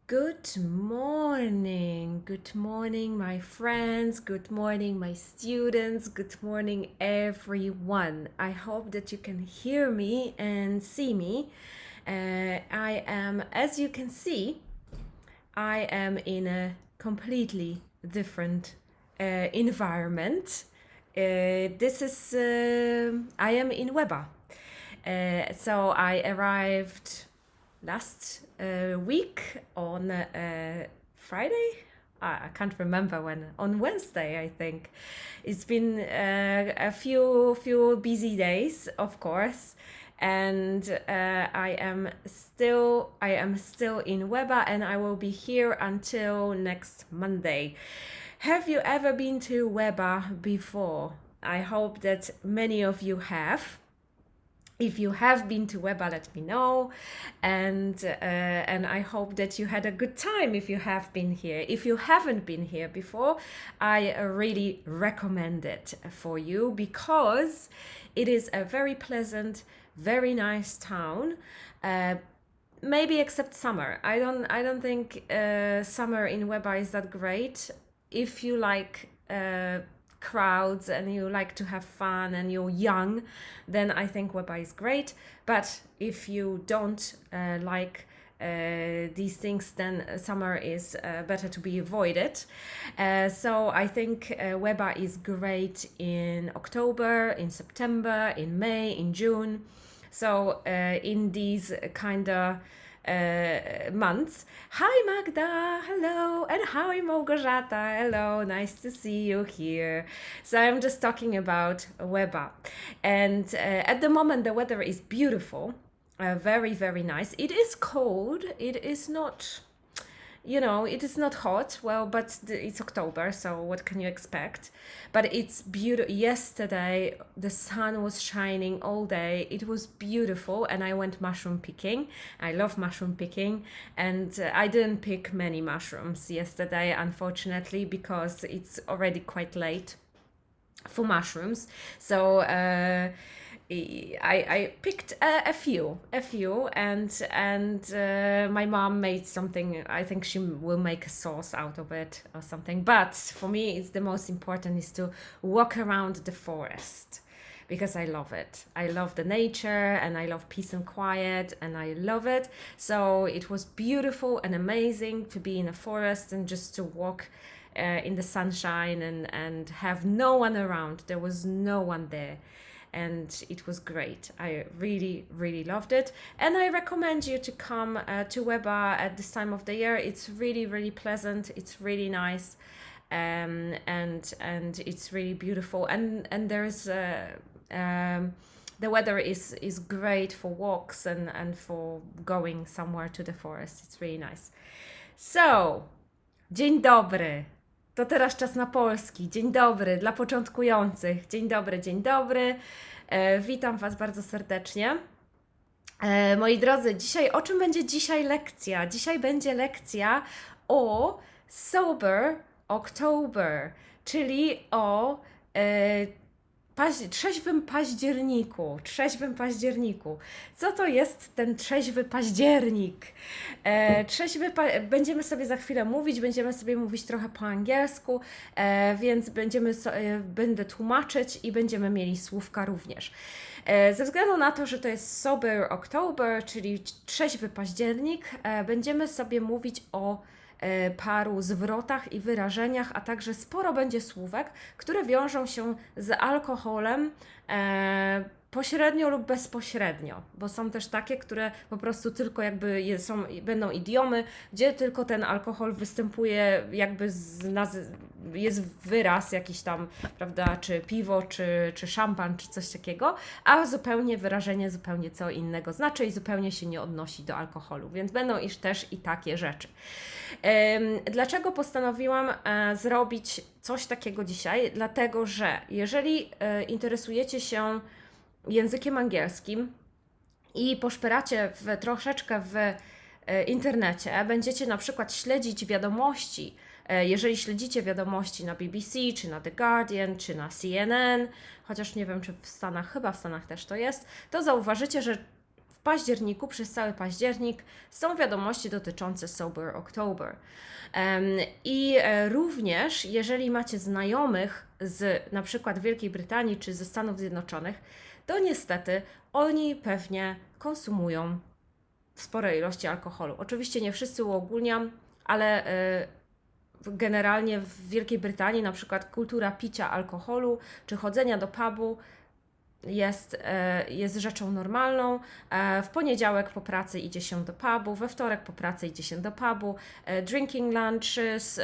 Good morning, my friends. Good morning, my students. Good morning, everyone. I hope that you can hear me and see me. I am, as you can see, I am in a completely different environment. I am in Weba. So I arrived last week on Friday. I can't remember when. On Wednesday, I think. It's been a few busy days, of course, and I am still in Weba, and I will be here until next Monday. Have you ever been to Weba before? I hope that many of you have. If you have been to Weba, let me know, and I hope that you had a good time if you have been here. If you haven't been here before, I really recommend it for you because it is a very pleasant, very nice town. Maybe except summer. I don't think summer in Weba is that great. If you like crowds and you like to have fun and you're young, then I think Weba is great. But if you don't like these things, then summer is better to be avoided. So I think Weba is great in October, in September, in May, in June. So in these kind of months. Hi Magda, hello, and hi Małgorzata, hello, nice to see you here. So I'm just talking about Weba, and at the moment the weather is beautiful, very very nice. It is cold. It is not. It is not hot, well, but it's October, so what can you expect? But it's beautiful. Yesterday, the sun was shining all day. It was beautiful, and I went mushroom picking. I love mushroom picking, and I didn't pick many mushrooms yesterday, unfortunately, because it's already quite late for mushrooms. So I picked a few, and my mom made something. I think she will make a sauce out of it or something. But for me, it's the most important is to walk around the forest because I love it. I love the nature and I love peace and quiet and I love it. So it was beautiful and amazing to be in a forest and just to walk in the sunshine and have no one around. There was no one there. And it was great. I really, really loved it. And I recommend you to come to Weba at this time of the year. It's really, really pleasant. It's really nice. And it's really beautiful. And there's the weather is great for walks and for going somewhere to the forest. It's really nice. So, dzień dobry. To teraz czas na polski. Dzień dobry dla początkujących. Dzień dobry, dzień dobry. Witam Was bardzo serdecznie. Moi drodzy, o czym będzie dzisiaj lekcja? Dzisiaj będzie lekcja o Sober October, czyli o trzeźwym październiku. Co to jest ten trzeźwy październik? Będziemy sobie za chwilę mówić, będziemy sobie mówić trochę po angielsku, więc będę tłumaczyć i będziemy mieli słówka również. Ze względu na to, że to jest Sober October, czyli trzeźwy październik, będziemy sobie mówić o paru zwrotach i wyrażeniach, a także sporo będzie słówek, które wiążą się z alkoholem pośrednio lub bezpośrednio, bo są też takie, które po prostu tylko jakby będą idiomy, gdzie tylko ten alkohol występuje jakby jest wyraz jakiś tam, prawda, czy piwo, czy szampan, czy coś takiego, a wyrażenie zupełnie co innego znaczy i zupełnie się nie odnosi do alkoholu, więc będą też i takie rzeczy. Dlaczego postanowiłam zrobić coś takiego dzisiaj? Dlatego, że jeżeli interesujecie się językiem angielskim i poszperacie troszeczkę w internecie, będziecie na przykład śledzić wiadomości, jeżeli śledzicie wiadomości na BBC, czy na The Guardian, czy na CNN, chociaż nie wiem, czy w Stanach, chyba w Stanach też to jest, to zauważycie, że październiku, przez cały październik są wiadomości dotyczące Sober October. I również, jeżeli macie znajomych z na przykład Wielkiej Brytanii czy ze Stanów Zjednoczonych, to niestety oni pewnie konsumują spore ilości alkoholu. Oczywiście nie wszyscy uogólniam, ale generalnie w Wielkiej Brytanii na przykład kultura picia alkoholu czy chodzenia do pubu jest rzeczą normalną. W poniedziałek po pracy idzie się do pubu, we wtorek po pracy idzie się do pubu. Drinking lunches,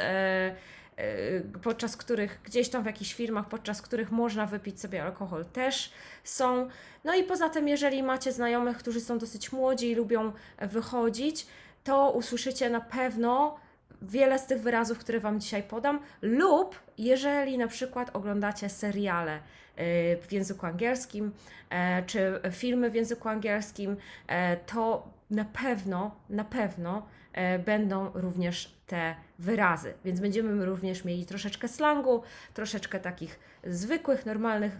podczas których gdzieś tam w jakichś firmach, podczas których można wypić sobie alkohol, też są. No i poza tym, jeżeli macie znajomych, którzy są dosyć młodzi i lubią wychodzić, to usłyszycie na pewno wiele z tych wyrazów, które Wam dzisiaj podam, lub jeżeli na przykład oglądacie seriale w języku angielskim, czy filmy w języku angielskim, to na pewno będą również te wyrazy, więc będziemy również mieli troszeczkę slangu, troszeczkę takich zwykłych, normalnych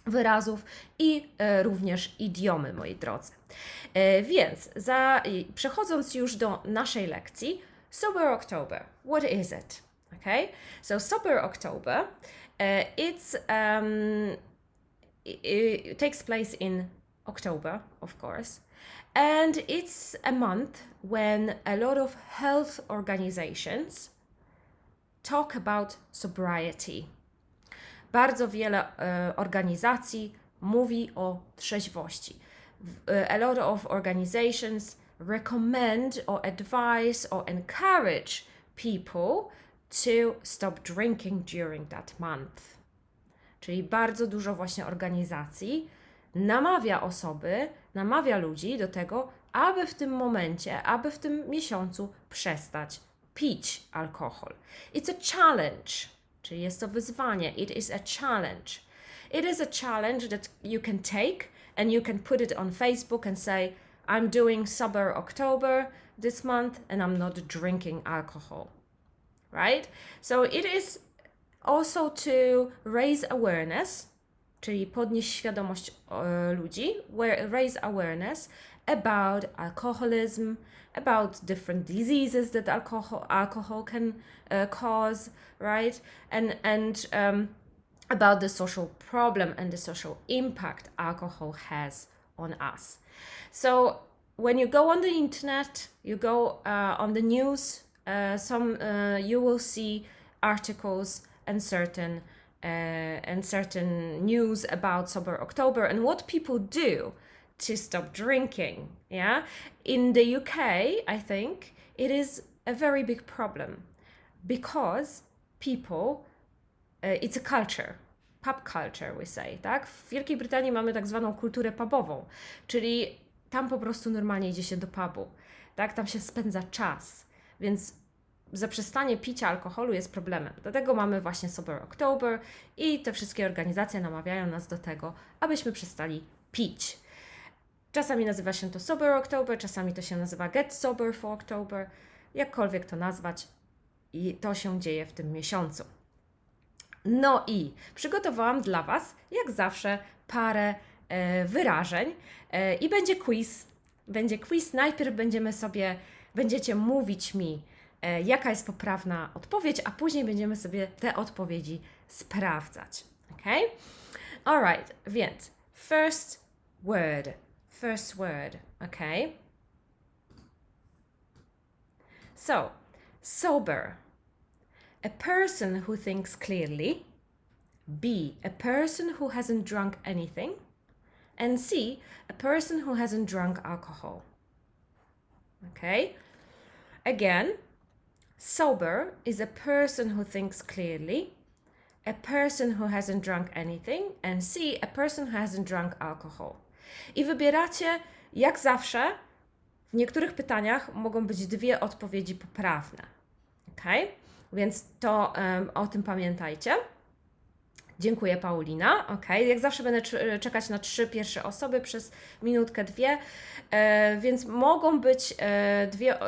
wyrazów i również idiomy, moi drodzy. Więc przechodząc już do naszej lekcji, Sober October, what is it? Okay, so Sober October, it takes place in October, of course, and it's a month when a lot of health organizations talk about sobriety. Bardzo wiele organizacji mówi o trzeźwości. A lot of organizations recommend or advise or encourage people to stop drinking during that month. Czyli bardzo dużo właśnie organizacji namawia ludzi do tego, aby w tym momencie, aby w tym miesiącu przestać pić alkohol. It's a challenge, czyli jest to wyzwanie. It is a challenge. It is a challenge that you can take and you can put it on Facebook and say, I'm doing Sober October this month and I'm not drinking alcohol, right? So it is also to raise awareness, czyli podnieść świadomość ludzi, raise awareness about alcoholism, about different diseases that alcohol can cause, right? And about the social problem and the social impact alcohol has on us. So when you go on the internet, you go on the news, you will see articles and certain news about Sober October and what people do to stop drinking. Yeah, in the UK, I think it is a very big problem because people, it's a culture. Pub culture, we say, tak? W Wielkiej Brytanii mamy tak zwaną kulturę pubową, czyli tam po prostu normalnie idzie się do pubu, tak? Tam się spędza czas, więc zaprzestanie picia alkoholu jest problemem. Dlatego mamy właśnie Sober October i te wszystkie organizacje namawiają nas do tego, abyśmy przestali pić. Czasami nazywa się to Sober October, czasami to się nazywa Get Sober for October, jakkolwiek to nazwać, i to się dzieje w tym miesiącu. No i przygotowałam dla Was, jak zawsze, parę wyrażeń i będzie quiz. Będzie quiz. Najpierw będziecie mówić mi, jaka jest poprawna odpowiedź, a później będziemy sobie te odpowiedzi sprawdzać. Ok? Alright, więc first word, ok? So, sober. A person who thinks clearly. B, a person who hasn't drunk anything. And C, a person who hasn't drunk alcohol. Okay? Again, sober is a person who thinks clearly, a person who hasn't drunk anything, and C, a person who hasn't drunk alcohol. I wybieracie, jak zawsze, w niektórych pytaniach mogą być dwie odpowiedzi poprawne. Okay? Więc to o tym pamiętajcie. Dziękuję, Paulina. Ok, jak zawsze będę czekać na 3 pierwsze osoby przez minutkę, 2, więc mogą być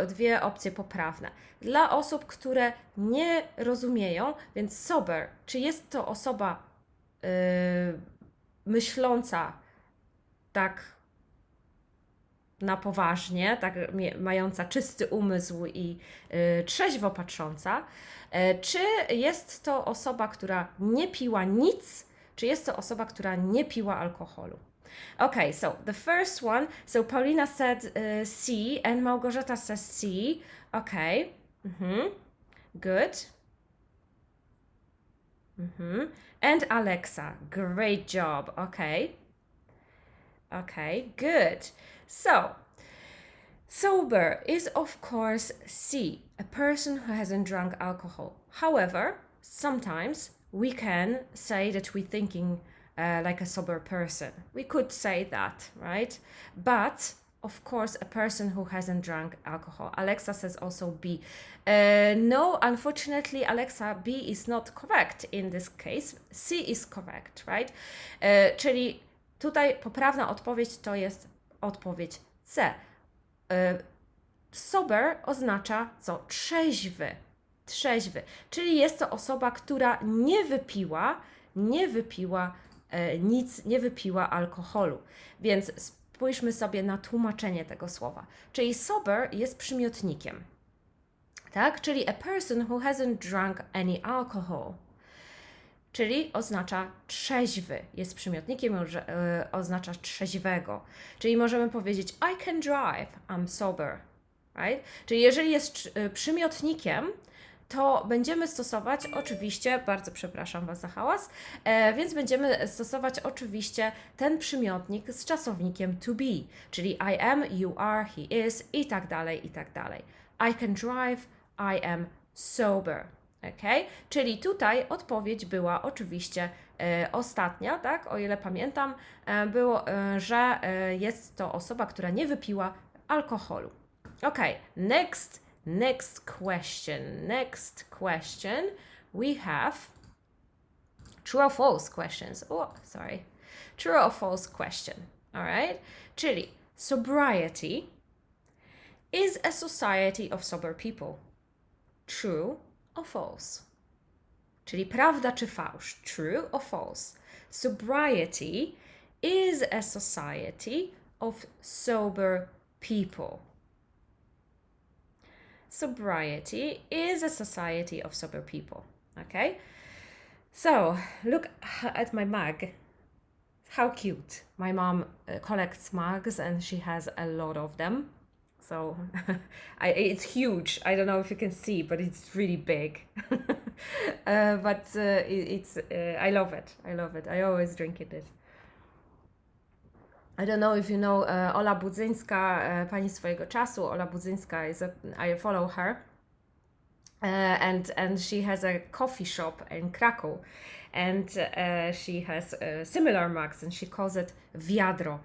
dwie opcje poprawne. Dla osób, które nie rozumieją, więc sober, czy jest to osoba myśląca tak na poważnie, tak mająca czysty umysł i trzeźwo patrząca, czy jest to osoba, która nie piła nic, czy jest to osoba, która nie piła alkoholu. Okay, so the first one, so Paulina said C and Małgorzata says C. Okay, good. And Alexa, great job. Okay, good. So, sober is of course C, a person who hasn't drunk alcohol. However, sometimes we can say that we're thinking like a sober person. We could say that, right? But of course, a person who hasn't drunk alcohol. Alexa says also B. No, unfortunately, Alexa, B is not correct in this case. C is correct, right? Czyli tutaj poprawna odpowiedź to jest odpowiedź C. Sober oznacza co? Trzeźwy. Trzeźwy. Czyli jest to osoba, która nie wypiła nic, nie wypiła alkoholu. Więc spójrzmy sobie na tłumaczenie tego słowa. Czyli sober jest przymiotnikiem. Tak? Czyli a person who hasn't drunk any alcohol. Czyli oznacza trzeźwy. Jest przymiotnikiem, oznacza trzeźwego. Czyli możemy powiedzieć I can drive, I'm sober. Right? Czyli jeżeli jest przymiotnikiem, to będziemy stosować oczywiście, bardzo przepraszam Was za hałas, więc będziemy stosować oczywiście ten przymiotnik z czasownikiem to be, czyli I am, you are, he is i tak dalej, i tak dalej. I can drive, I am sober. Okay? Czyli tutaj odpowiedź była oczywiście ostatnia, tak? O ile pamiętam, było, że jest to osoba, która nie wypiła alkoholu. Okay, next question we have true or false questions. Oh, sorry. True or false question. All right? Czyli sobriety is a society of sober people. True or false? Czyli prawda czy fałsz? True or false? Sobriety is a society of sober people. Sobriety is a society of sober people. Okay? So, look at my mug. How cute. My mom collects mugs and she has a lot of them. So, it's huge. I don't know if you can see, but it's really big. I love it. I love it. I always drink it. I don't know if you know Ola Budzyńska, pani swojego czasu. Ola Budzyńska I follow her. And she has a coffee shop in Krakow. And she has similar mugs and she calls it wiadro.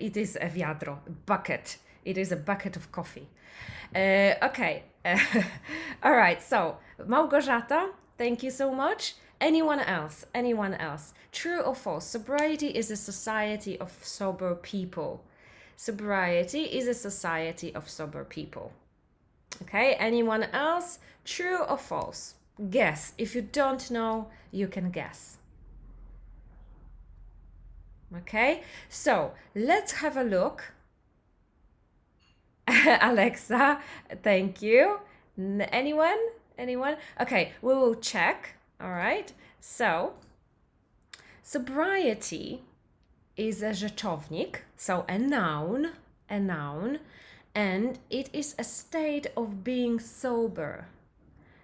It is a wiadro, bucket. It is a bucket of coffee. Okay. All right. So, Małgorzata, thank you so much. Anyone else? Anyone else? True or false? Sobriety is a society of sober people. Sobriety is a society of sober people. Okay, anyone else? True or false? Guess. If you don't know, you can guess. Okay, so let's have a look. Alexa, thank you. Anyone? Anyone? Okay, we will check. All right, so sobriety is a rzeczownik, so a noun, and it is a state of being sober.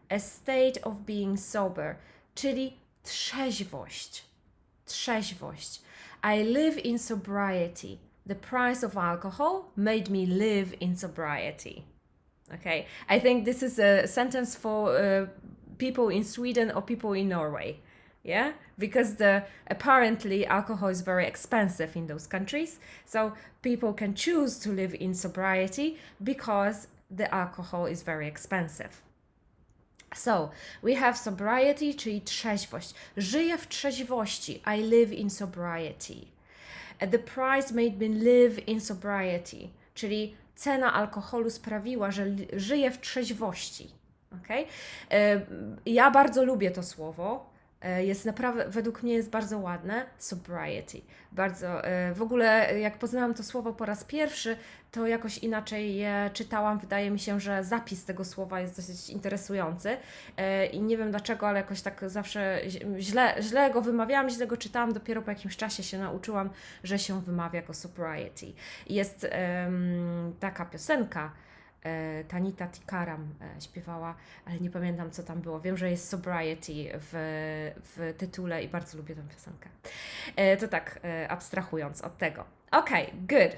A state of being sober, czyli trzeźwość. Trzeźwość. I live in sobriety. The price of alcohol made me live in sobriety. Okay, I think this is a sentence for people in Sweden or people in Norway. Yeah, because apparently alcohol is very expensive in those countries, so people can choose to live in sobriety because the alcohol is very expensive. So we have sobriety, czyli trzeźwość. Żyję w trzeźwości. I live in sobriety. The price made me live in sobriety, czyli cena alkoholu sprawiła, że żyję w trzeźwości. Okay? Ja bardzo lubię to słowo. jest naprawdę, według mnie jest bardzo ładne, sobriety. Bardzo, w ogóle jak poznałam to słowo po raz pierwszy, to jakoś inaczej je czytałam. Wydaje mi się, że zapis tego słowa jest dosyć interesujący i nie wiem dlaczego, ale jakoś tak zawsze źle go wymawiałam, źle go czytałam, dopiero po jakimś czasie się nauczyłam, że się wymawia go sobriety. Jest taka piosenka, Tanita Tikaram śpiewała, ale nie pamiętam co tam było. Wiem, że jest sobriety w tytule i bardzo lubię tę piosenkę. To tak abstrahując od tego. Okay, good.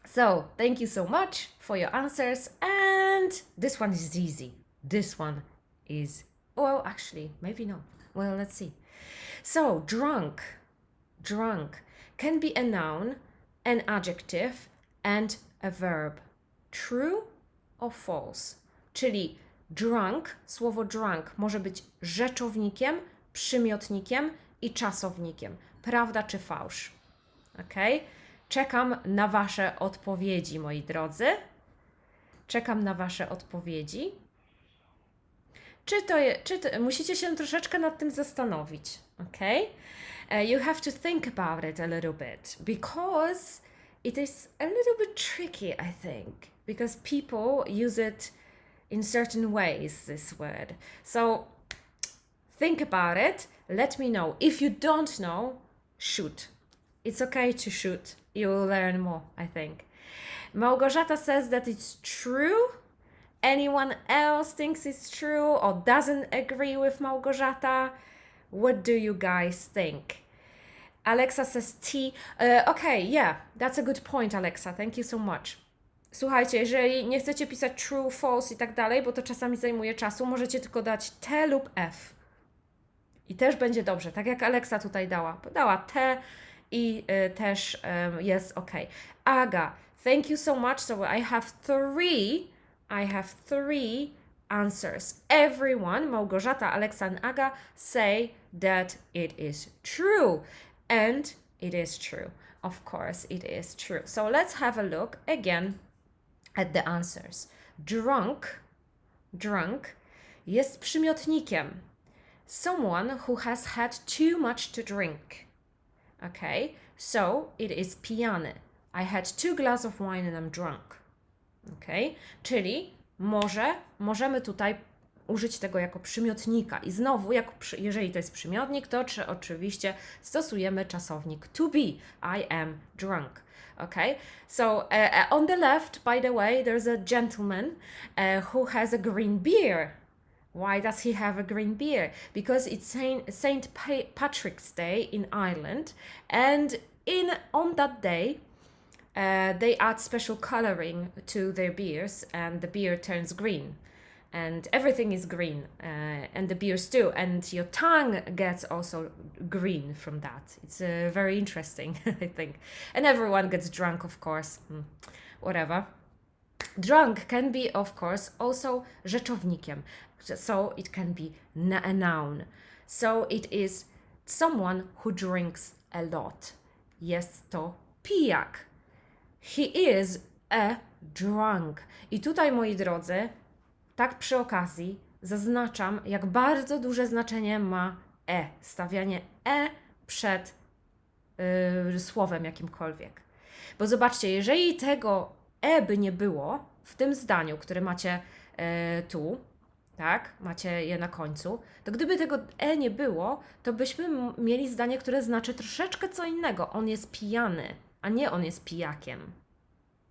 So, thank you so much for your answers and this one is easy. This one is, well, actually, maybe not. Well, let's see. So, drunk. Drunk can be a noun, an adjective and a verb. True or false? Czyli drunk, słowo drunk może być rzeczownikiem, przymiotnikiem i czasownikiem. Prawda czy fałsz? Ok? Czekam na Wasze odpowiedzi, moi drodzy. Czekam na Wasze odpowiedzi. Musicie się troszeczkę nad tym zastanowić, ok? You have to think about it a little bit because it is a little bit tricky, I think, because people use it in certain ways, this word. So think about it, let me know. If you don't know, shoot. It's okay to shoot. You will learn more, I think. Małgorzata says that it's true. Anyone else thinks it's true or doesn't agree with Małgorzata? What do you guys think? Alexa says T. Okay, yeah, that's a good point, Alexa. Thank you so much. Słuchajcie, jeżeli nie chcecie pisać true, false i tak dalej, bo to czasami zajmuje czasu, możecie tylko dać T lub F. I też będzie dobrze, tak jak Alexa tutaj dała. Dała T i też jest ok. Aga, thank you so much. So I have three answers. Everyone, Małgorzata, Alexa and Aga say that it is true. And it is true. Of course, it is true. So let's have a look again at the answers. Drunk jest przymiotnikiem. Someone who has had too much to drink. Okay, so it is pijany. I had 2 glasses of wine and I'm drunk. Okay, czyli możemy tutaj użyć tego jako przymiotnika. I znowu, jeżeli to jest przymiotnik, to oczywiście stosujemy czasownik to be. I am drunk. Okay, so on the left, by the way, there's a gentleman who has a green beer. Why does he have a green beer? Because it's Saint Patrick's Day in Ireland, and on that day, they add special coloring to their beers, and the beer turns green. And everything is green, and the beers too, and your tongue gets also green from that. It's very interesting, I think. And everyone gets drunk, of course, whatever. Drunk can be, of course, also rzeczownikiem, so it can be a noun. So it is someone who drinks a lot. Jest to pijak. He is a drunk. I tutaj, moi drodzy, tak przy okazji zaznaczam, jak bardzo duże znaczenie ma stawianie przed słowem jakimkolwiek. Bo zobaczcie, jeżeli tego by nie było w tym zdaniu, które macie tu, tak, macie je na końcu, to gdyby tego nie było, to byśmy mieli zdanie, które znaczy troszeczkę co innego. On jest pijany, a nie on jest pijakiem.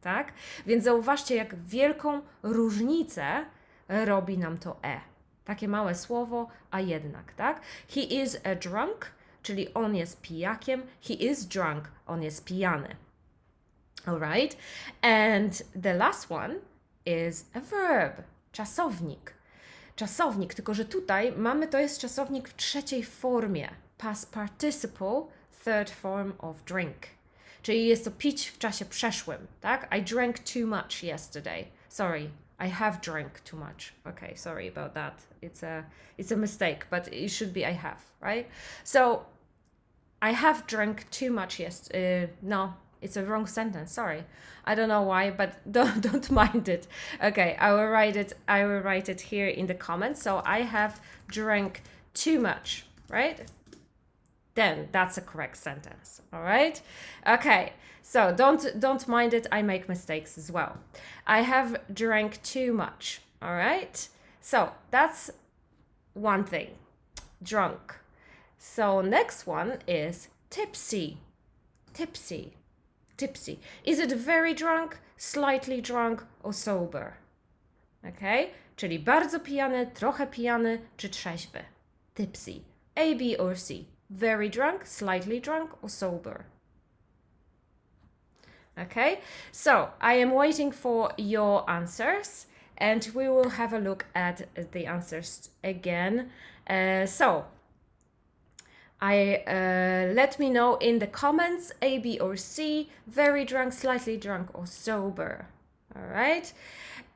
Tak? Więc zauważcie, jak wielką różnicę robi nam to Takie małe słowo, a jednak, tak? He is a drunk, czyli on jest pijakiem. He is drunk, on jest pijany. Alright? And the last one is a verb, czasownik. Czasownik, tylko że tutaj to jest czasownik w trzeciej formie. Past participle, third form of drink. Czyli jest to pić w czasie przeszłym, tak? I drank too much yesterday. Sorry, I have drank too much. Okay, sorry about that. It's a mistake, but it should be I have, right? So, I have drank too much yesterday. No, it's a wrong sentence, sorry. I don't know why, but don't mind it. Okay, I will write it here in the comments. So, I have drank too much right? Then that's a correct sentence, all right? Okay, so don't mind it, I make mistakes as well. I have drank too much, all right? So that's one thing, drunk. So next one is tipsy. Tipsy. Tipsy. Is it very drunk, slightly drunk, or sober? Okay? Czyli bardzo pijany, trochę pijany, czy trzeźwy. Tipsy. A, B, or C. Very drunk, slightly drunk, or sober? Okay? So, I am waiting for your answers, and we will have a look at the answers again. Let me know in the comments, A, B, or C, very drunk, slightly drunk, or sober. All right?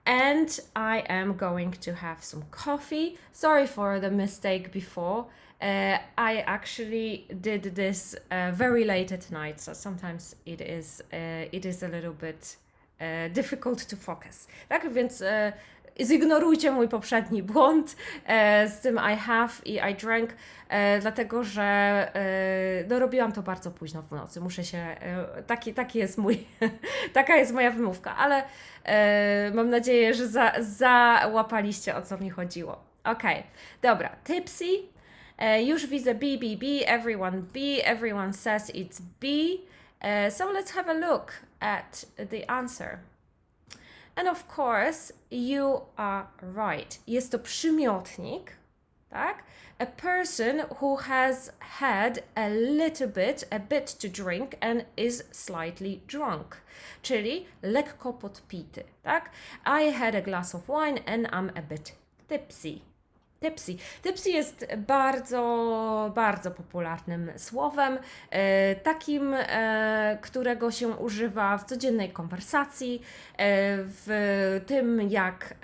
And I am going to have some coffee. Sorry for the mistake before. I actually did this very late at night, so sometimes it is a little bit difficult to focus. Tak więc zignorujcie mój poprzedni błąd z tym I have i I drank, dlatego że no, robiłam to bardzo późno w nocy. Muszę się, taki jest mój, taka jest moja wymówka, ale mam nadzieję, że załapaliście, o co mi chodziło. Okej, dobra, tipsy. Już widzę B, everyone says it's B. So let's have a look at the answer. And of course, you are right. Jest to przymiotnik, tak? A person who has had a bit to drink and is slightly drunk. Czyli lekko podpity, tak? I had a glass of wine and I'm a bit tipsy. Tipsy. Tipsy jest bardzo, bardzo popularnym słowem, takim, którego się używa w codziennej konwersacji, w tym jak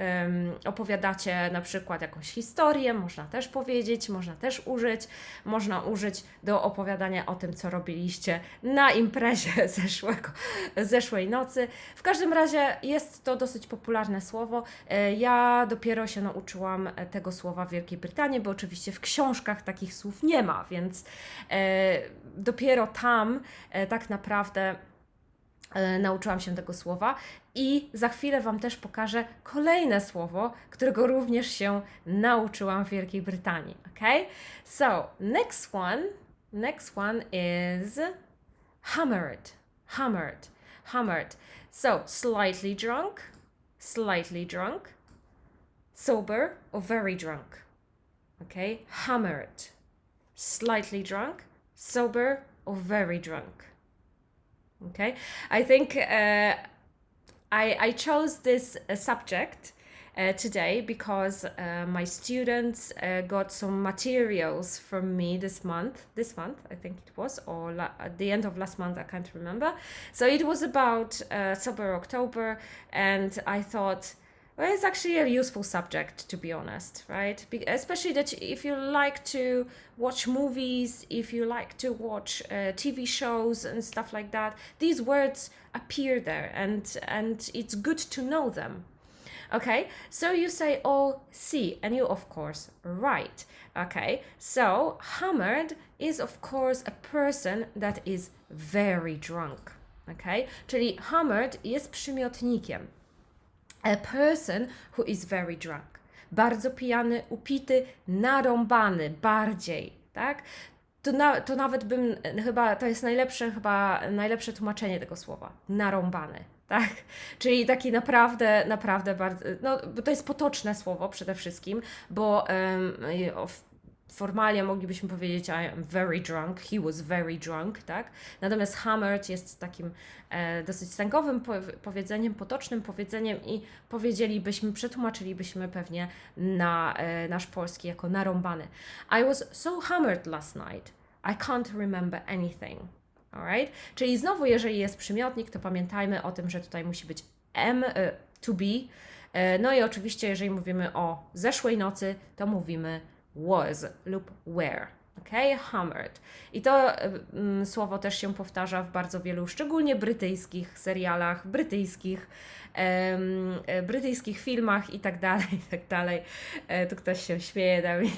opowiadacie na przykład jakąś historię, można też powiedzieć, można też użyć, można użyć do opowiadania o tym, co robiliście na imprezie zeszłej nocy. W każdym razie jest to dosyć popularne słowo. Ja dopiero się nauczyłam tego słowa w Wielkiej Brytanii, bo oczywiście w książkach takich słów nie ma, więc dopiero tam tak naprawdę nauczyłam się tego słowa i za chwilę Wam też pokażę kolejne słowo, którego również się nauczyłam w Wielkiej Brytanii, okay? So, next one is hammered. So, slightly drunk, sober or very drunk. Okay, hammered. Slightly drunk, sober or very drunk. Okay, I think I chose this subject today because my students got some materials from me this month I think it was, or at the end of last month, I can't remember. So it was about Sober October, and I thought, well, it's actually a useful subject, to be honest, right? Especially that if you like to watch movies, if you like to watch TV shows and stuff like that, these words appear there, and it's good to know them. Okay, so you say, oh, see, and you, of course, right. Okay, so hammered is, of course, a person that is very drunk. Okay, czyli hammered jest przymiotnikiem. A person who is very drunk. Bardzo pijany, upity, narąbany, bardziej, tak? To nawet bym, chyba, to jest najlepsze tłumaczenie tego słowa. Narąbany, tak? Czyli taki naprawdę bardzo, no, bo to jest potoczne słowo przede wszystkim, bo formalnie moglibyśmy powiedzieć I am very drunk, he was very drunk, tak? Natomiast hammered jest takim dosyć słangowym powiedzeniem, potocznym powiedzeniem i przetłumaczylibyśmy pewnie na nasz polski jako narąbany. I was so hammered last night, I can't remember anything. Alright? Czyli znowu, jeżeli jest przymiotnik, to pamiętajmy o tym, że tutaj musi być to be. No i oczywiście, jeżeli mówimy o zeszłej nocy, to mówimy was lub were. Okay, hammered. I to słowo też się powtarza w bardzo wielu, szczególnie brytyjskich serialach, brytyjskich filmach i tak dalej, i tak dalej. Tu ktoś się śmieje, dał mi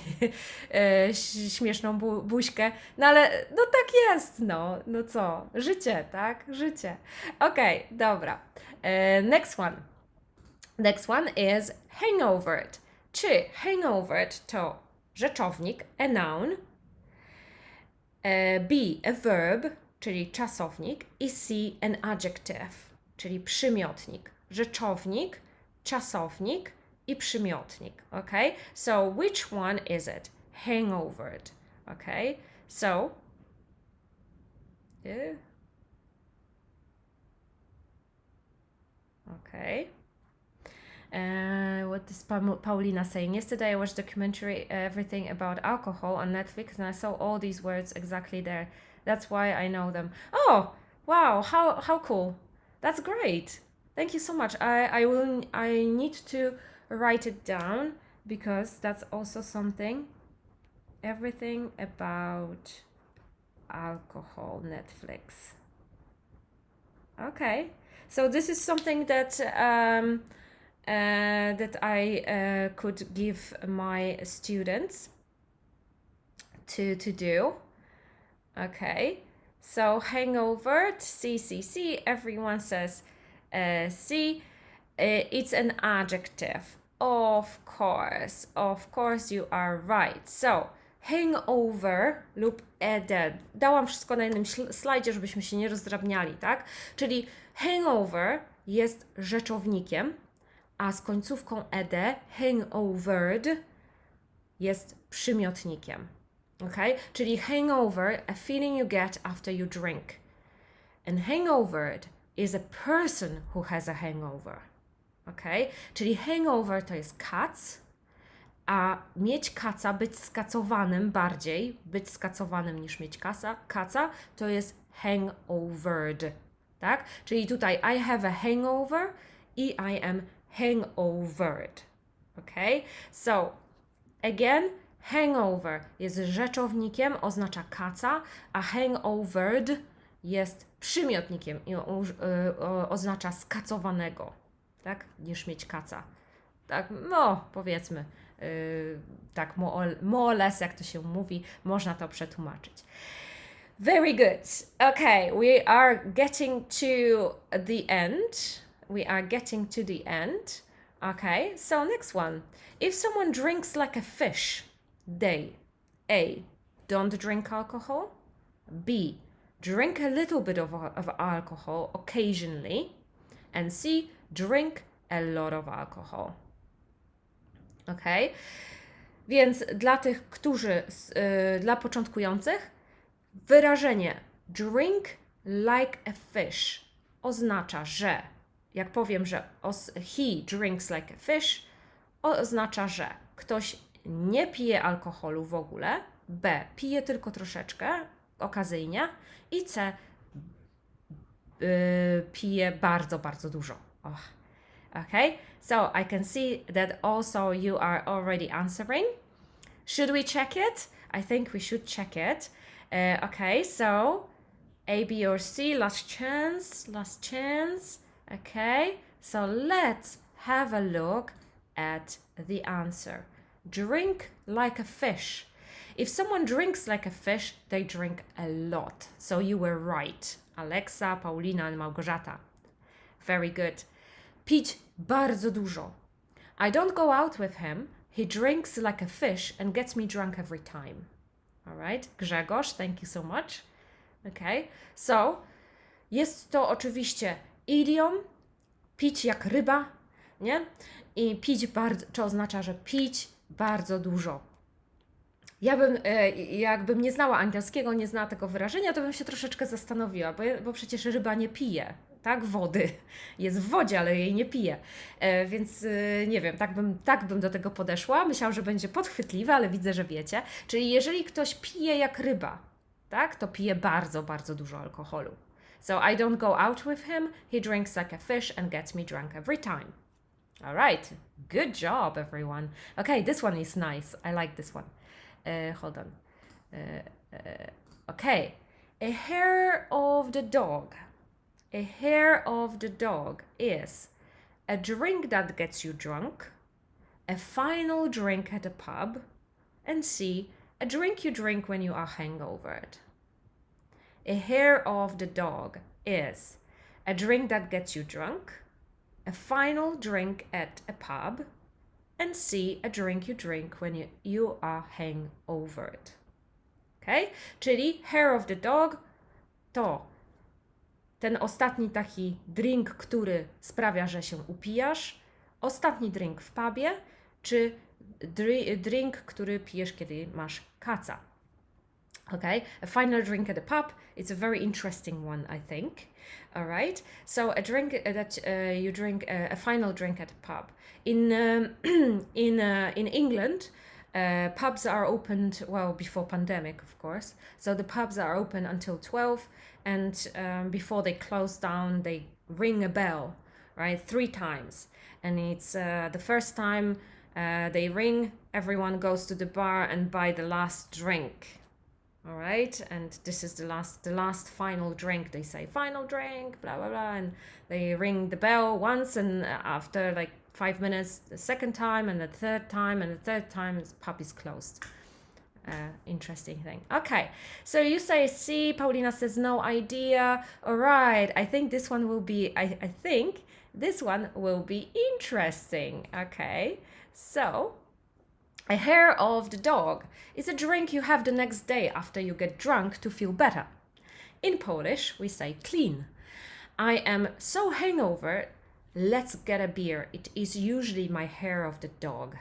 śmieszną buźkę, no ale no tak jest, no co, życie, tak, życie. Okej, dobra. Next one. Next one is hangovered. Czy hangovered to rzeczownik, a noun, B, a verb, czyli czasownik, i C, an adjective, czyli przymiotnik. Rzeczownik, czasownik i przymiotnik, okay? So, which one is it? Hangovered, okay? So, okay. What is Paulina saying? Yesterday I watched a documentary, everything about alcohol on Netflix, and I saw all these words exactly there. That's why I know them. Oh, wow! How cool! That's great. Thank you so much. I need to write it down because that's also something. Everything about alcohol, Netflix. Okay, so this is something that that I could give my students to do. Okay, so hangover, C. Everyone says C. It's an adjective. Of course you are right. So hangover lub ed. Dałam wszystko na jednym slajdzie, żebyśmy się nie rozdrabniali, tak? Czyli hangover jest rzeczownikiem, a z końcówką ed, hangovered, jest przymiotnikiem. Okay? Czyli hangover, a feeling you get after you drink. And hangovered is a person who has a hangover. Okay? Czyli hangover to jest kac, a mieć kaca, być skacowanym bardziej, być skacowanym niż mieć kaca, to jest hangovered. Tak? Czyli tutaj I have a hangover i I am hangovered. Okay? So, again, hangover jest rzeczownikiem, oznacza kaca, a hangovered jest przymiotnikiem i oznacza skacowanego, tak? Niż mieć kaca. Tak, no powiedzmy, tak more or less, jak to się mówi, można to przetłumaczyć. Very good. Okay, we are getting to the end. Okay, so next one. If someone drinks like a fish, they A. Don't drink alcohol. B. Drink a little bit of alcohol occasionally. And C. Drink a lot of alcohol. Okay? Więc dla tych, dla początkujących, wyrażenie drink like a fish oznacza, że jak powiem, że he drinks like a fish, oznacza, że ktoś nie pije alkoholu w ogóle, B. Pije tylko troszeczkę, okazyjnie, i C. Pije bardzo, bardzo dużo. Okay, so I can see that also you are already answering. Should we check it? I think we should check it. Okay, so A, B, or C, last chance. Okay, so let's have a look at the answer. Drink like a fish. If someone drinks like a fish, they drink a lot. So you were right. Alexa, Paulina, and Małgorzata. Very good. Pić bardzo dużo. I don't go out with him. He drinks like a fish and gets me drunk every time. All right, Grzegorz, thank you so much. Okay, so jest to oczywiście idiom, pić jak ryba, nie? I pić bardzo, to oznacza, że pić bardzo dużo. Ja bym, jakbym nie znała angielskiego, nie znała tego wyrażenia, to bym się troszeczkę zastanowiła, bo przecież ryba nie pije, tak? Wody. Jest w wodzie, ale jej nie pije. Więc nie wiem, tak bym do tego podeszła. Myślałam, że będzie podchwytliwe, ale widzę, że wiecie. Czyli jeżeli ktoś pije jak ryba, tak? To pije bardzo, bardzo dużo alkoholu. So I don't go out with him. He drinks like a fish and gets me drunk every time. All right. Good job, everyone. Okay, this one is nice. I like this one. Hold on. Okay. A hair of the dog. A hair of the dog is a drink that gets you drunk, a final drink at a pub, and C, a drink you drink when you are hangovered. A hair of the dog is a drink that gets you drunk, a final drink at a pub, and C, a drink you drink when you are hangovered. Okay? Czyli hair of the dog to ten ostatni taki drink, który sprawia, że się upijasz, ostatni drink w pubie, czy drink, który pijesz, kiedy masz kaca. Okay, a final drink at the pub. It's a very interesting one, I think. All right, so a drink that you drink, a final drink at a pub. In England, pubs are opened, well, before pandemic, of course. So the pubs are open until 12, and before they close down, they ring a bell, right, 3 times. And it's the first time they ring, everyone goes to the bar and buy the last drink. All right, and this is the last final drink. They say final drink, blah blah blah, and they ring the bell once, and after like 5 minutes, the second time, and the third time, and the third time, the pub is closed. Interesting thing. Okay, so you say C. Paulina says no idea. All right, I think this one will be. I think this one will be interesting. Okay, so. A hair of the dog is a drink you have the next day after you get drunk to feel better. In Polish, we say clean. I am so hangover, let's get a beer. It is usually my hair of the dog.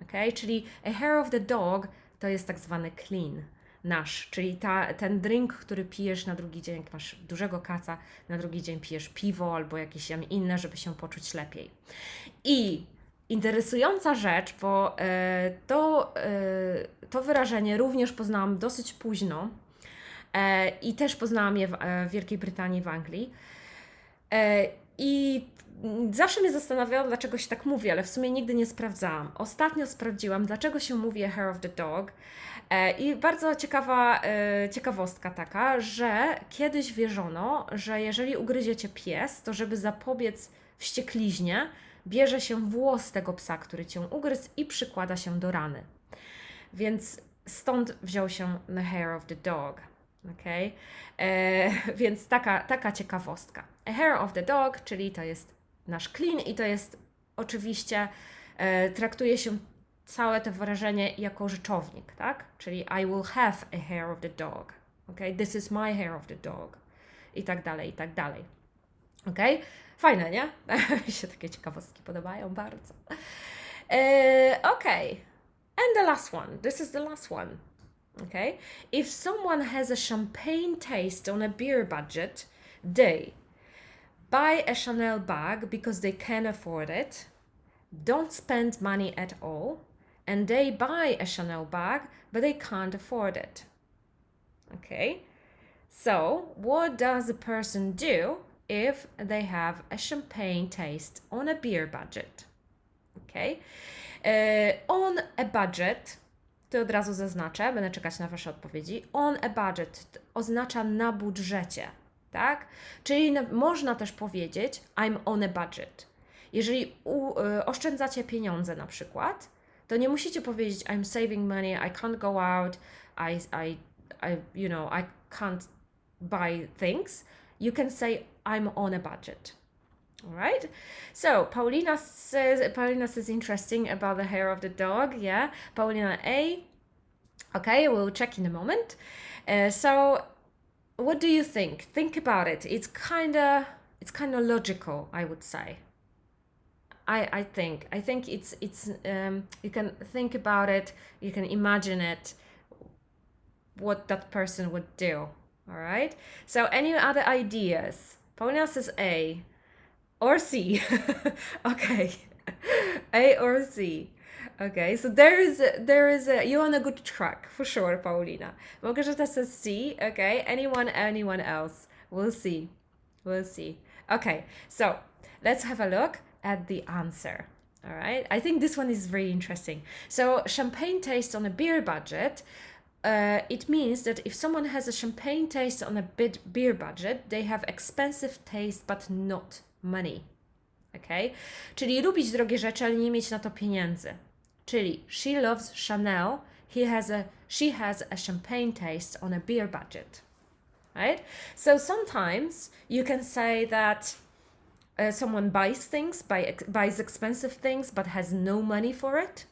Okay? Czyli a hair of the dog to jest tak zwany clean nasz, czyli ten drink, który pijesz na drugi dzień, jak masz dużego kaca, na drugi dzień pijesz piwo albo jakieś inne, żeby się poczuć lepiej. I interesująca rzecz, bo to wyrażenie również poznałam dosyć późno i też poznałam je w Wielkiej Brytanii, w Anglii. I zawsze mnie zastanawiało, dlaczego się tak mówi, ale w sumie nigdy nie sprawdzałam. Ostatnio sprawdziłam, dlaczego się mówi hair of the dog. I bardzo ciekawostka taka, że kiedyś wierzono, że jeżeli ugryziecie pies, to żeby zapobiec wściekliźnie, bierze się włos tego psa, który cię ugryzł i przykłada się do rany. Więc stąd wziął się the hair of the dog. Okay? Więc taka ciekawostka. A hair of the dog, czyli to jest nasz clean i to jest oczywiście, traktuje się całe to wyrażenie jako rzeczownik, tak? Czyli I will have a hair of the dog. Okay? This is my hair of the dog. I tak dalej, i tak dalej. Okay? Fajne, nie? Mi się takie ciekawostki podobają bardzo. Okay. And the last one. This is the last one. Okay? If someone has a champagne taste on a beer budget, they buy a Chanel bag because they can afford it, don't spend money at all, and they buy a Chanel bag but they can't afford it. Okay? So, what does a person do if they have a champagne taste on a beer budget? Okay? On a budget, to od razu zaznaczę, będę czekać na Wasze odpowiedzi. On a budget oznacza na budżecie, tak? Czyli można też powiedzieć I'm on a budget. Jeżeli oszczędzacie pieniądze na przykład, to nie musicie powiedzieć I'm saving money, I can't go out, I can't buy things. You can say I'm on a budget. All right. So Paulina says interesting about the hair of the dog. Yeah. Paulina A. Okay, we'll check in a moment. So what do you think? Think about it. It's kind of logical, I would say. I think it's you can think about it, you can imagine it, what that person would do. All right. So any other ideas? Paulina says A or C. Okay. A or C. Okay. So there is a you're on a good track for sure, Paulina. Małgorzata says C. Okay. Anyone else? We'll see. Okay. So let's have a look at the answer. All right. I think this one is very interesting. So champagne taste on a beer budget. it means that if someone has a champagne taste on a beer budget, they have expensive taste but not money. Okay? Czyli lubić drogie rzeczy, ale nie mieć na to pieniędzy. Czyli she loves Chanel, she has a champagne taste on a beer budget. Right? So sometimes you can say that someone buys expensive things but has no money for it,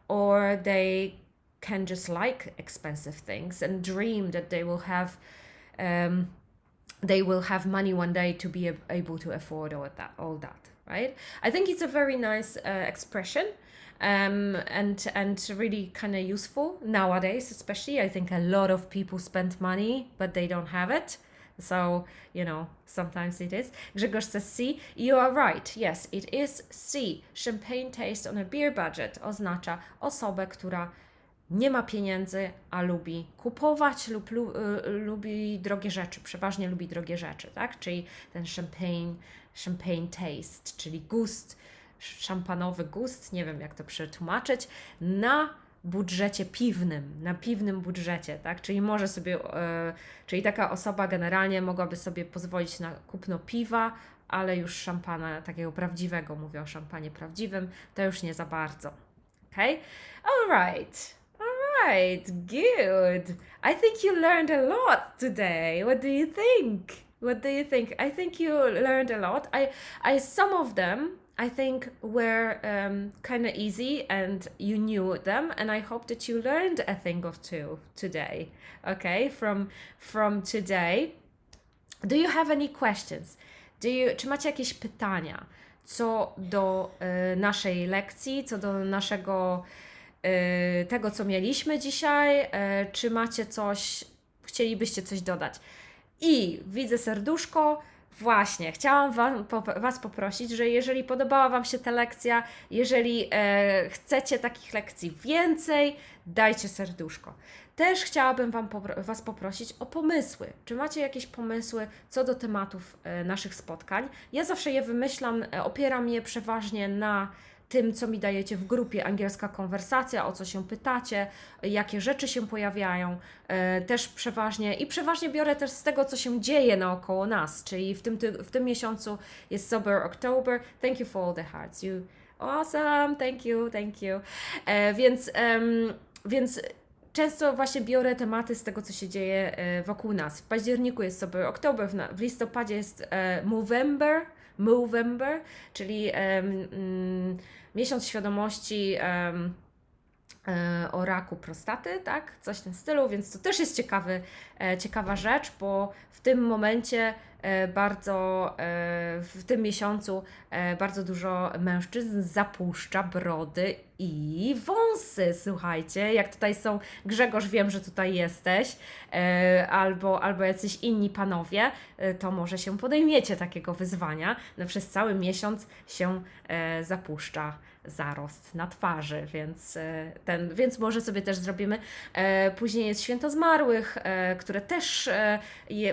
or they can just like expensive things and dream that they will have money one day to be able to afford all that, right? I think it's a very nice expression, and really kind of useful nowadays, especially. I think a lot of people spend money, but they don't have it. So, sometimes it is. Grzegorz says C. You are right. Yes, it is C. Champagne taste on a beer budget oznacza osobę, która nie ma pieniędzy, a lubi kupować lub lubi drogie rzeczy. Przeważnie lubi drogie rzeczy, tak? Czyli ten champagne taste, czyli gust, szampanowy gust, nie wiem jak to przetłumaczyć, na budżecie piwnym, na piwnym budżecie, tak? Czyli może sobie, czyli taka osoba generalnie mogłaby sobie pozwolić na kupno piwa, ale już szampana takiego prawdziwego, mówię o szampanie prawdziwym, to już nie za bardzo. Okay? Alright, good. I think you learned a lot today. What do you think? I think you learned a lot. Some of them I think were kind of easy and you knew them, and I hope that you learned a thing or two today. Okay, from today. Do you have any questions? Czy macie jakieś pytania co do naszej lekcji, co do naszego tego, co mieliśmy dzisiaj? Czy macie coś, chcielibyście coś dodać? I widzę serduszko. Właśnie, chciałam Was poprosić, że jeżeli podobała Wam się ta lekcja, jeżeli chcecie takich lekcji więcej, dajcie serduszko. Też chciałabym Was poprosić o pomysły. Czy macie jakieś pomysły co do tematów naszych spotkań? Ja zawsze je wymyślam, opieram je przeważnie na tym, co mi dajecie w grupie Angielska konwersacja, o co się pytacie, jakie rzeczy się pojawiają, też przeważnie biorę też z tego, co się dzieje naokoło nas, czyli w tym miesiącu jest Sober October. Thank you for all the hearts. You awesome, thank you. Więc często właśnie biorę tematy z tego, co się dzieje wokół nas. W październiku jest Sober October, w listopadzie jest Movember, czyli miesiąc świadomości o raku prostaty, tak? Coś w tym stylu, więc to też jest ciekawa rzecz, bo w tym momencie w tym miesiącu bardzo dużo mężczyzn zapuszcza brody i wąsy. Słuchajcie, jak tutaj są, Grzegorz, wiem, że tutaj jesteś, albo jacyś inni panowie, to może się podejmiecie takiego wyzwania. No, przez cały miesiąc się zapuszcza zarost na twarzy, więc może sobie też zrobimy. Później jest Święto Zmarłych, które też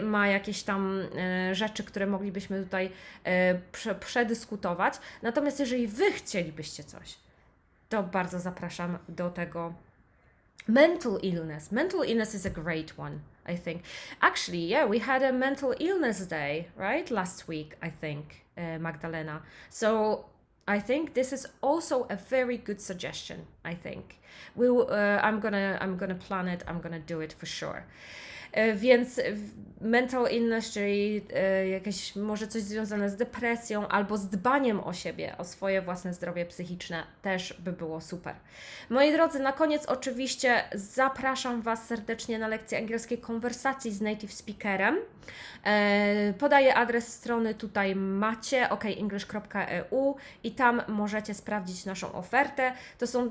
ma jakieś tam rzeczy, które moglibyśmy tutaj przedyskutować. Natomiast jeżeli Wy chcielibyście coś, to bardzo zapraszam do tego. Mental illness. Mental illness is a great one, I think. Actually, yeah, we had a mental illness day, right? Last week, I think, Magdalena. So I think this is also a very good suggestion. I think I'm gonna plan it. I'm gonna do it for sure. Więc mental illness, czyli jakieś może coś związane z depresją albo z dbaniem o siebie, o swoje własne zdrowie psychiczne, też by było super. Moi drodzy, na koniec oczywiście zapraszam Was serdecznie na lekcję angielskiej konwersacji z native speakerem. Podaję adres strony, tutaj macie, okenglish.eu, i tam możecie sprawdzić naszą ofertę.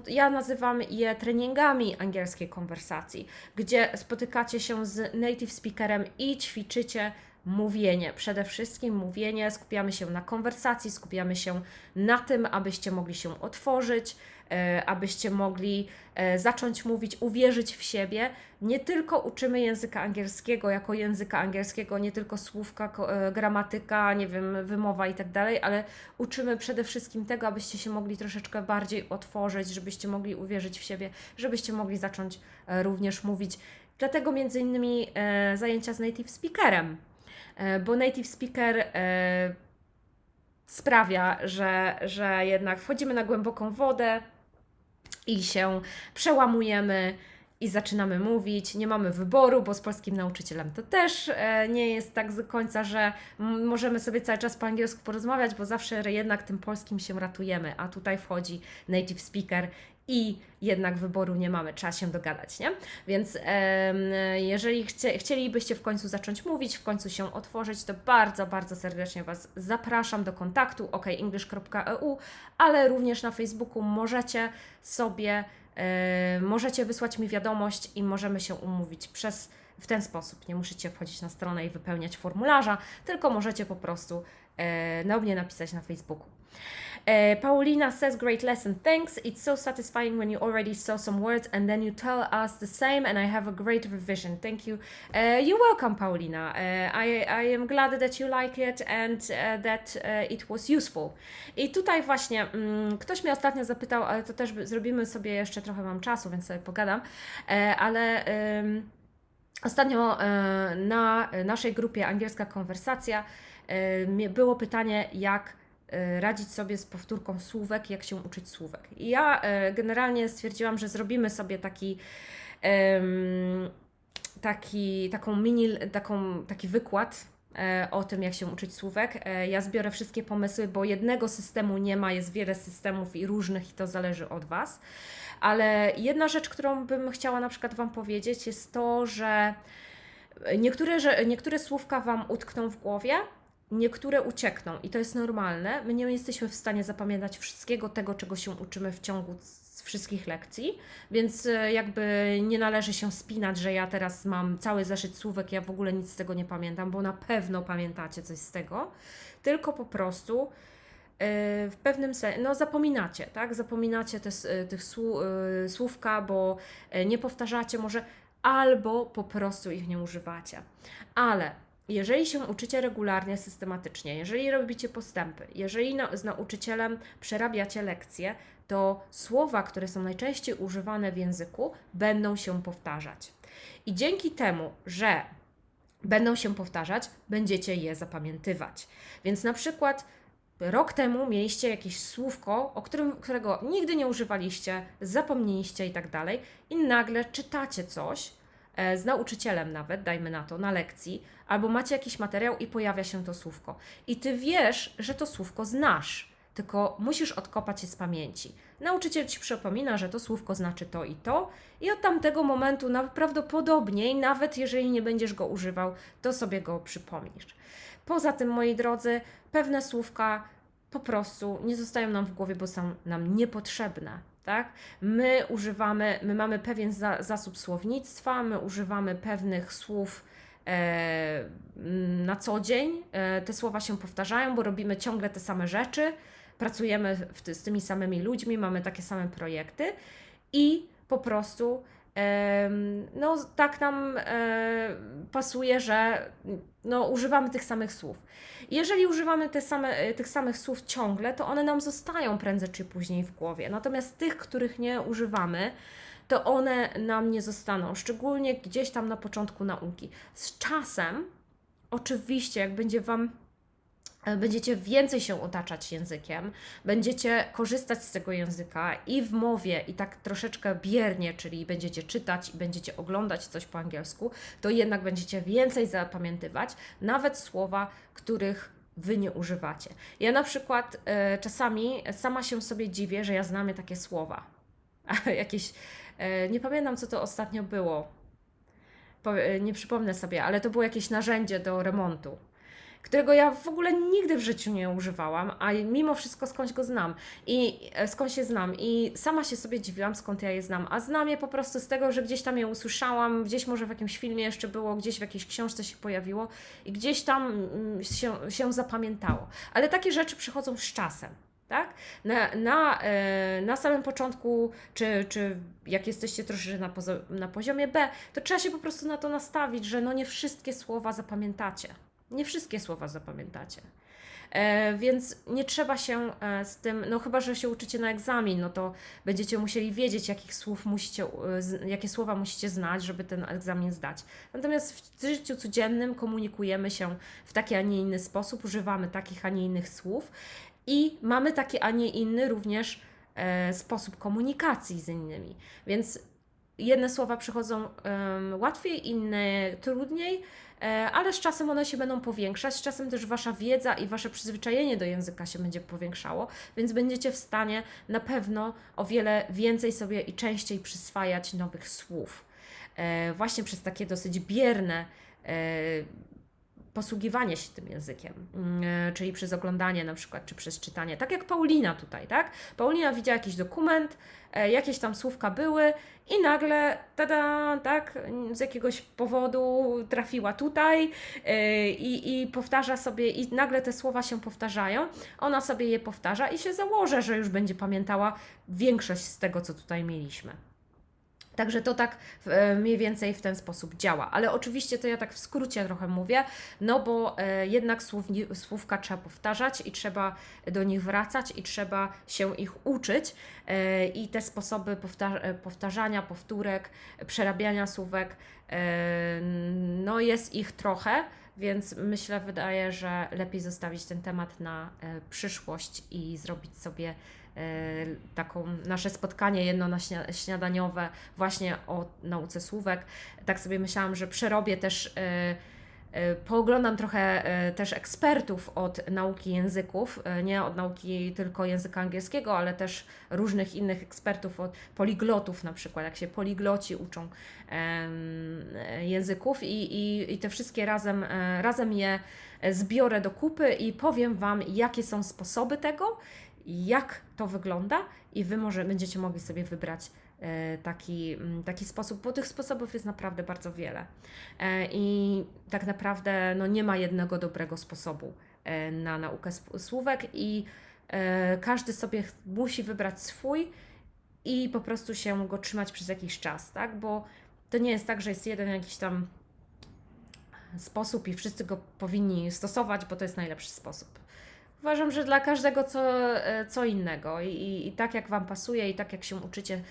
Ja nazywam je treningami angielskiej konwersacji, gdzie spotykacie się z native speakerem i ćwiczycie mówienie. Przede wszystkim mówienie, skupiamy się na konwersacji, skupiamy się na tym, abyście mogli się otworzyć, abyście mogli zacząć mówić, uwierzyć w siebie. Nie tylko uczymy języka angielskiego jako języka angielskiego, nie tylko słówka, gramatyka, nie wiem, wymowa i tak dalej, ale uczymy przede wszystkim tego, abyście się mogli troszeczkę bardziej otworzyć, żebyście mogli uwierzyć w siebie, żebyście mogli zacząć również mówić. Dlatego między innymi zajęcia z native speakerem, bo native speaker sprawia, że jednak wchodzimy na głęboką wodę i się przełamujemy i zaczynamy mówić. Nie mamy wyboru, bo z polskim nauczycielem to też nie jest tak do końca, że możemy sobie cały czas po angielsku porozmawiać, bo zawsze jednak tym polskim się ratujemy, a tutaj wchodzi native speaker i jednak wyboru nie mamy, trzeba się dogadać, nie? Więc jeżeli chcielibyście w końcu zacząć mówić, w końcu się otworzyć, to bardzo, bardzo serdecznie Was zapraszam do kontaktu okenglish.eu, ale również na Facebooku możecie wysłać mi wiadomość i możemy się umówić w ten sposób. Nie musicie wchodzić na stronę i wypełniać formularza, tylko możecie po prostu do mnie napisać na Facebooku. Paulina says, great lesson, thanks. It's so satisfying when you already saw some words and then you tell us the same and I have a great revision. Thank you. You're welcome, Paulina. I am glad that you like it and that it was useful. I tutaj właśnie ktoś mnie ostatnio zapytał, ale to też zrobimy sobie jeszcze trochę, mam czasu, więc sobie pogadam, ale ostatnio na naszej grupie Angielska Konwersacja było pytanie, jak radzić sobie z powtórką słówek, jak się uczyć słówek. I ja generalnie stwierdziłam, że zrobimy sobie taki wykład o tym, jak się uczyć słówek. Ja zbiorę wszystkie pomysły, bo jednego systemu nie ma, jest wiele systemów i różnych i to zależy od Was. Ale jedna rzecz, którą bym chciała na przykład Wam powiedzieć, jest to, że niektóre słówka Wam utkną w głowie, niektóre uciekną i to jest normalne. My nie jesteśmy w stanie zapamiętać wszystkiego tego, czego się uczymy w ciągu wszystkich lekcji, więc jakby nie należy się spinać, że ja teraz mam cały zeszyt słówek, ja w ogóle nic z tego nie pamiętam, bo na pewno pamiętacie coś z tego, tylko po prostu w pewnym sensie, zapominacie, tak? Zapominacie tych słówka, bo nie powtarzacie może, albo po prostu ich nie używacie. Ale jeżeli się uczycie regularnie, systematycznie, jeżeli robicie postępy, jeżeli z nauczycielem przerabiacie lekcje, to słowa, które są najczęściej używane w języku, będą się powtarzać. I dzięki temu, że będą się powtarzać, będziecie je zapamiętywać. Więc na przykład rok temu mieliście jakieś słówko, którego nigdy nie używaliście, zapomnieliście i tak dalej, i nagle czytacie coś, z nauczycielem nawet, dajmy na to, na lekcji, albo macie jakiś materiał i pojawia się to słówko. I Ty wiesz, że to słówko znasz, tylko musisz odkopać je z pamięci. Nauczyciel Ci przypomina, że to słówko znaczy to i od tamtego momentu prawdopodobniej, nawet jeżeli nie będziesz go używał, to sobie go przypomnisz. Poza tym, moi drodzy, pewne słówka po prostu nie zostają nam w głowie, bo są nam niepotrzebne. Tak? My mamy pewien zasób słownictwa, my używamy pewnych słów na co dzień. Te słowa się powtarzają, bo robimy ciągle te same rzeczy, pracujemy z tymi samymi ludźmi, mamy takie same projekty i po prostu tak nam pasuje, że używamy tych samych słów. Jeżeli używamy tych samych słów ciągle, to one nam zostają prędzej czy później w głowie. Natomiast tych, których nie używamy, to one nam nie zostaną, szczególnie gdzieś tam na początku nauki. Z czasem, oczywiście, jak będziecie więcej się otaczać językiem, będziecie korzystać z tego języka i w mowie, i tak troszeczkę biernie, czyli będziecie czytać i będziecie oglądać coś po angielsku, to jednak będziecie więcej zapamiętywać, nawet słowa, których Wy nie używacie. Ja na przykład czasami sama się sobie dziwię, że ja znam takie słowa. Nie pamiętam, co to ostatnio było. Nie przypomnę sobie, ale to było jakieś narzędzie do remontu, którego ja w ogóle nigdy w życiu nie używałam, a mimo wszystko skądś go znam i skąd się znam i sama się sobie dziwiłam, skąd ja je znam, a znam je po prostu z tego, że gdzieś tam je usłyszałam, gdzieś może w jakimś filmie jeszcze było, gdzieś w jakiejś książce się pojawiło i gdzieś tam się zapamiętało. Ale takie rzeczy przychodzą z czasem. Tak? Na samym początku, czy jak jesteście troszeczkę na poziomie B, to trzeba się po prostu na to nastawić, że no nie wszystkie słowa zapamiętacie. Nie wszystkie słowa zapamiętacie. Więc nie trzeba się z tym, no chyba, że się uczycie na egzamin, no to będziecie musieli wiedzieć, jakie słowa musicie znać, żeby ten egzamin zdać. Natomiast w życiu codziennym komunikujemy się w taki, a nie inny sposób, używamy takich, a nie innych słów i mamy taki, a nie inny również sposób komunikacji z innymi. Więc jedne słowa przychodzą łatwiej, inne trudniej, ale z czasem one się będą powiększać, z czasem też Wasza wiedza i Wasze przyzwyczajenie do języka się będzie powiększało, więc będziecie w stanie na pewno o wiele więcej sobie i częściej przyswajać nowych słów. Właśnie przez takie dosyć bierne posługiwanie się tym językiem, czyli przez oglądanie na przykład, czy przez czytanie, tak jak Paulina tutaj, tak? Paulina widziała jakiś dokument, jakieś tam słówka były i nagle, tada, tak, z jakiegoś powodu trafiła tutaj i powtarza sobie i nagle te słowa się powtarzają, ona sobie je powtarza i się założę, że już będzie pamiętała większość z tego, co tutaj mieliśmy. Także to tak mniej więcej w ten sposób działa. Ale oczywiście to ja tak w skrócie trochę mówię, no bo jednak słówka trzeba powtarzać i trzeba do nich wracać i trzeba się ich uczyć. I te sposoby powtarzania, powtórek, przerabiania słówek, no jest ich trochę, więc wydaje, że lepiej zostawić ten temat na przyszłość i zrobić sobie taką nasze spotkanie jedno na śniadaniowe właśnie o nauce słówek. Tak sobie myślałam, że przerobię też, pooglądam trochę też ekspertów od nauki języków, nie od nauki tylko języka angielskiego, ale też różnych innych ekspertów, od poliglotów na przykład, jak się poligloci uczą języków i te wszystkie razem je zbiorę do kupy i powiem Wam, jakie są sposoby tego, jak to wygląda i Wy może będziecie mogli sobie wybrać taki sposób, bo tych sposobów jest naprawdę bardzo wiele. I tak naprawdę no, nie ma jednego dobrego sposobu na naukę słówek i każdy sobie musi wybrać swój i po prostu się go trzymać przez jakiś czas, tak? Bo to nie jest tak, że jest jeden jakiś tam sposób i wszyscy go powinni stosować, bo to jest najlepszy sposób. Uważam, że dla każdego co innego i tak jak Wam pasuje i tak jak się uczycie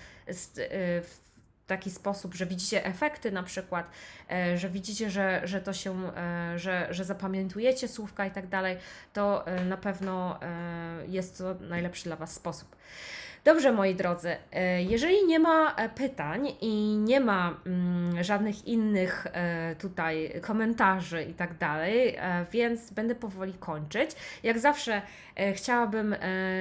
w taki sposób, że widzicie efekty na przykład, że widzicie, że to się, że zapamiętujecie słówka i tak dalej, to na pewno jest to najlepszy dla Was sposób. Dobrze, moi drodzy, jeżeli nie ma pytań i nie ma żadnych innych tutaj komentarzy i tak dalej, więc będę powoli kończyć. Jak zawsze chciałabym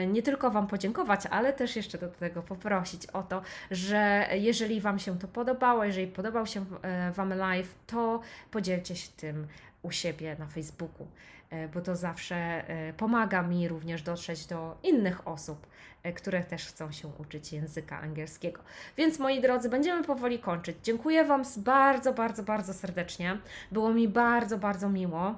nie tylko Wam podziękować, ale też jeszcze do tego poprosić o to, że jeżeli Wam się to podobało, jeżeli podobał się Wam live, to podzielcie się tym u siebie na Facebooku, bo to zawsze pomaga mi również dotrzeć do innych osób, które też chcą się uczyć języka angielskiego. Więc moi drodzy, będziemy powoli kończyć. Dziękuję Wam bardzo, bardzo, bardzo serdecznie. Było mi bardzo, bardzo miło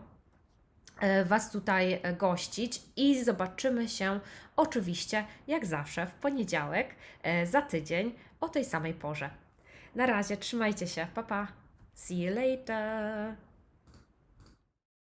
Was tutaj gościć i zobaczymy się oczywiście, jak zawsze, w poniedziałek za tydzień o tej samej porze. Na razie, trzymajcie się, pa pa! See you later!